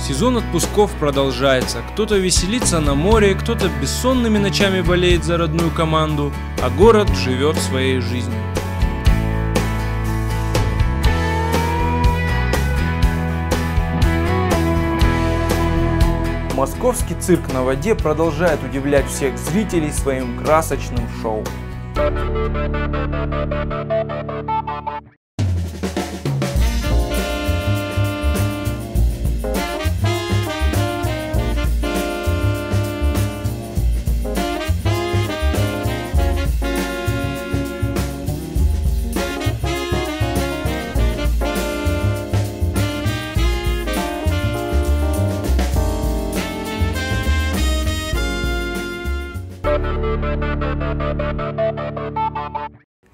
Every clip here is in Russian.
Сезон отпусков продолжается. Кто-то веселится на море, кто-то бессонными ночами болеет за родную команду, а город живет своей жизнью. Московский цирк на воде продолжает удивлять всех зрителей своим красочным шоу.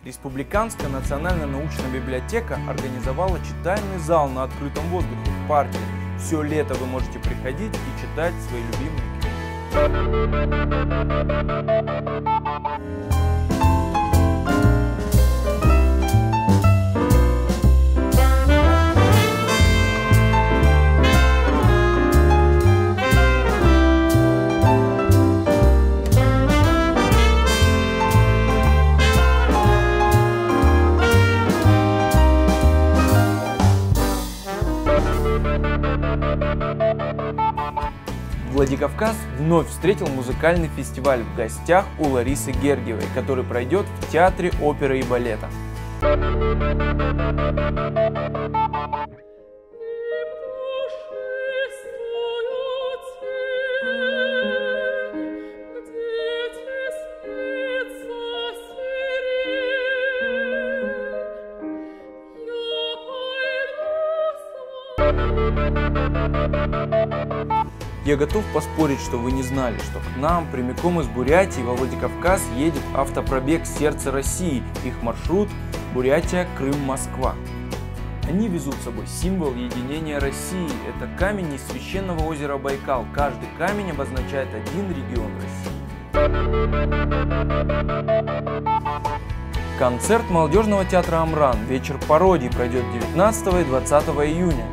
Республиканская национально-научная библиотека организовала читальный зал на открытом воздухе в парке. Все лето вы можете приходить и читать свои любимые книги. Владикавказ вновь встретил музыкальный фестиваль в гостях у Ларисы Гергиевой, который пройдет в Театре оперы и балета. Я готов поспорить, что вы не знали, что к нам прямиком из Бурятии во Владикавказ едет автопробег «Сердце России». Их маршрут – Бурятия, Крым, Москва. Они везут с собой символ единения России. Это камень из священного озера Байкал. Каждый камень обозначает один регион России. Концерт молодежного театра «Амран». Вечер пародий пройдет 19 и 20 июня.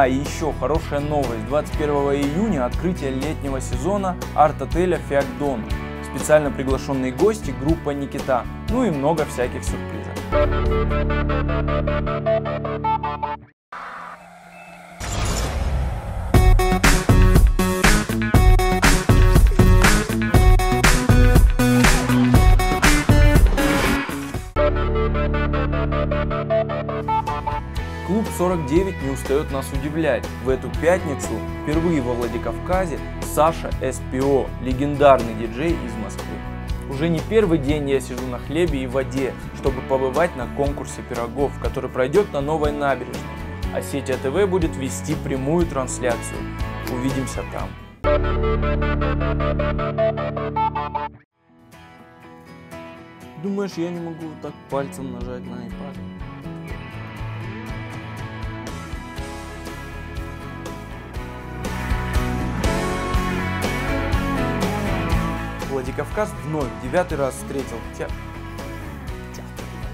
И еще хорошая новость. 21 июня открытие летнего сезона арт-отеля «Феокдон». Специально приглашенные гости группа «Никита». Ну и много всяких сюрпризов. Клуб 49 не устает нас удивлять. В эту пятницу впервые во Владикавказе Саша СПО, легендарный диджей из Москвы. Уже не первый день я сижу на хлебе и воде, чтобы побывать на конкурсе пирогов, который пройдет на Новой набережной. А сеть АТВ будет вести прямую трансляцию. Увидимся там. Думаешь, я не могу так пальцем нажать на iPad? Владикавказ вновь 9-й раз встретил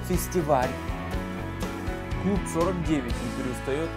фестиваль. Клуб 49 не переустает.